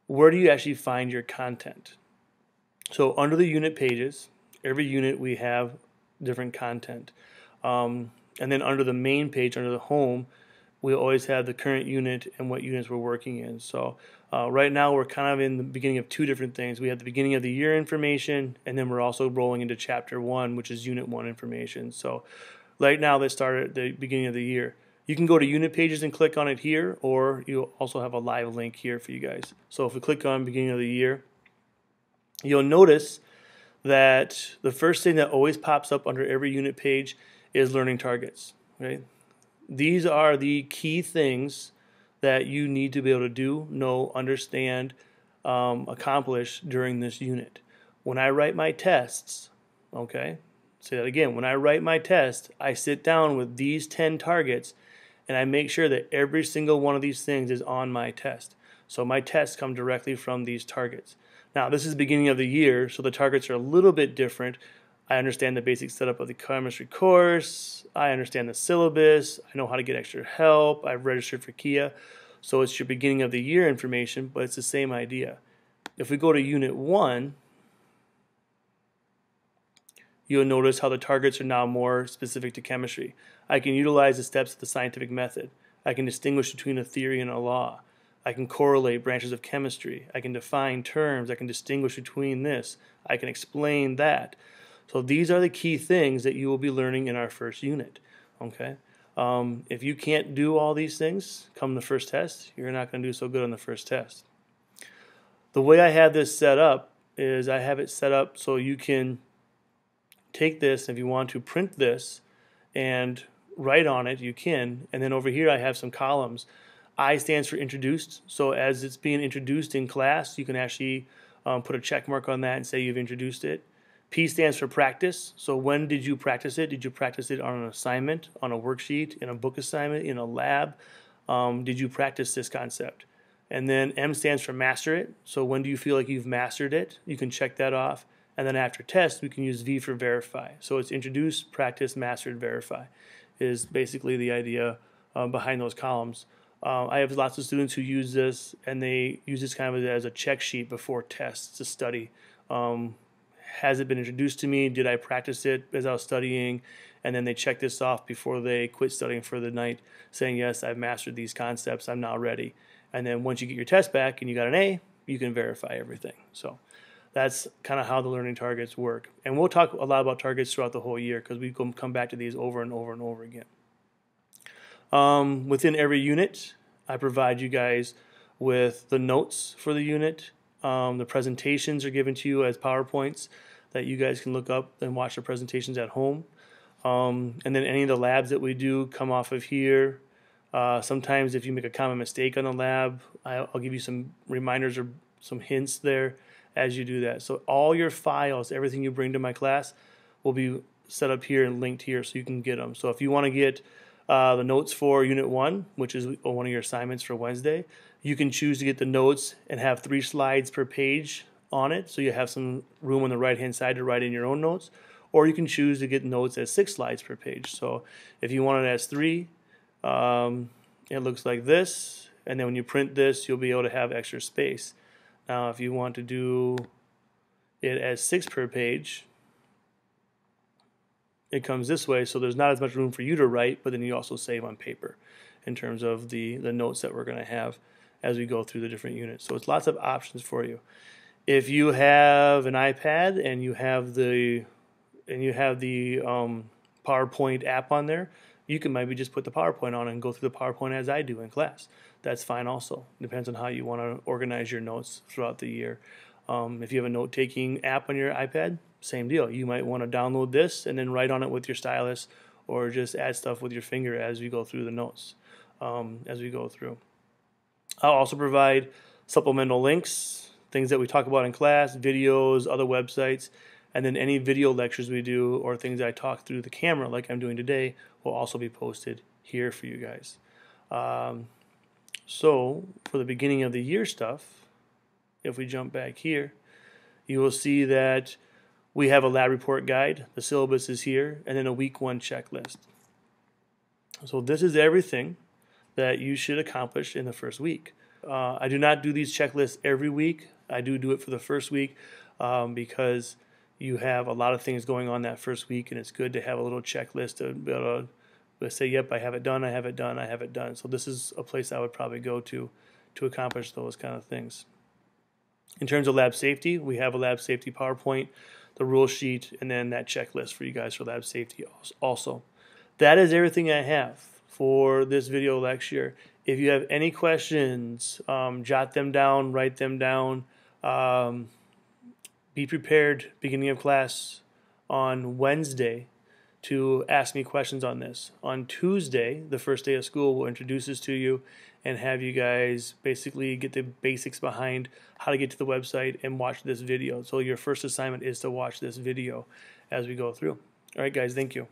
where do you actually find your content? So under the unit pages, every unit we have different content. And then under the main page, under the home, we always have the current unit and what units we're working in. So right now we're kind of in the beginning of two different things. We have the beginning of the year information, and then we're also rolling into chapter 1, which is unit 1 information. So right now let's start at the beginning of the year. You can go to unit pages and click on it here, or you'll also have a live link here for you guys. So if we click on beginning of the year, you'll notice that the first thing that always pops up under every unit page is learning targets. Right? These are the key things that you need to be able to do, know, understand, accomplish during this unit. When I write my tests, okay, say that again, when I write my test, I sit down with these 10 targets and I make sure that every single one of these things is on my test. So my tests come directly from these targets. Now, this is the beginning of the year, so the targets are a little bit different. I understand the basic setup of the chemistry course. I understand the syllabus. I know how to get extra help. I've registered for Kia. So it's your beginning of the year information, but it's the same idea. If we go to Unit 1, you'll notice how the targets are now more specific to chemistry. I can utilize the steps of the scientific method. I can distinguish between a theory and a law. I can correlate branches of chemistry. I can define terms. I can distinguish between this. I can explain that. So these are the key things that you will be learning in our first unit. Okay. If you can't do all these things come the first test, you're not going to do so good on the first test. The way I have this set up is I have it set up so you can take this, if you want to print this and write on it, you can. And then over here I have some columns. I stands for introduced, so as it's being introduced in class, you can actually put a check mark on that and say you've introduced it. P stands for practice, so when did you practice it? Did you practice it on an assignment, on a worksheet, in a book assignment, in a lab? Did you practice this concept? And then M stands for master it, so when do you feel like you've mastered it? You can check that off. And then after test, we can use V for verify. So it's introduce, practice, mastered, verify is basically the idea behind those columns. I have lots of students who use this, and they use this kind of as a check sheet before tests to study. Has it been introduced to me? Did I practice it as I was studying? And then they check this off before they quit studying for the night, saying, yes, I've mastered these concepts, I'm now ready. And then once you get your test back and you got an A, you can verify everything. So that's kind of how the learning targets work. And we'll talk a lot about targets throughout the whole year because we can come back to these over and over and over again. Within every unit, I provide you guys with the notes for the unit. The presentations are given to you as PowerPoints that you guys can look up and watch the presentations at home. And then any of the labs that we do come off of here. Sometimes if you make a common mistake on the lab, I'll give you some reminders or some hints there as you do that. So all your files, everything you bring to my class will be set up here and linked here so you can get them. So if you want to get the notes for Unit 1, which is one of your assignments for Wednesday, you can choose to get the notes and have 3 slides per page on it, so you have some room on the right-hand side to write in your own notes, or you can choose to get notes as 6 slides per page. So if you want it as 3, it looks like this, and then when you print this, you'll be able to have extra space. Now, if you want to do it as 6 per page, it comes this way, so there's not as much room for you to write, but then you also save on paper in terms of the notes that we're going to have as we go through the different units. So it's lots of options for you. If you have an iPad and you have the PowerPoint app on there, you can maybe just put the PowerPoint on and go through the PowerPoint as I do in class. That's fine also. Depends on how you want to organize your notes throughout the year. If you have a note-taking app on your iPad, same deal. You might want to download this and then write on it with your stylus, or just add stuff with your finger as we go through the notes, as we go through. I'll also provide supplemental links, things that we talk about in class, videos, other websites, and then any video lectures we do or things that I talk through the camera like I'm doing today will also be posted here for you guys. So for the beginning of the year stuff, if we jump back here, you will see that we have a lab report guide, the syllabus is here, and then a week 1 checklist. So this is everything that you should accomplish in the first week. I do not do these checklists every week. I do it for the first week because you have a lot of things going on that first week, and it's good to have a little checklist to be able to say, yep, I have it done, I have it done, I have it done. So this is a place I would probably go to accomplish those kind of things. In terms of lab safety, we have a lab safety PowerPoint, the rule sheet, and then that checklist for you guys for lab safety also. That is everything I have for this video lecture. If you have any questions, jot them down, write them down. Be prepared beginning of class on Wednesday to ask me questions on this. On Tuesday, the first day of school, we'll introduce this to you and have you guys basically get the basics behind how to get to the website and watch this video. So your first assignment is to watch this video as we go through. All right, guys, thank you.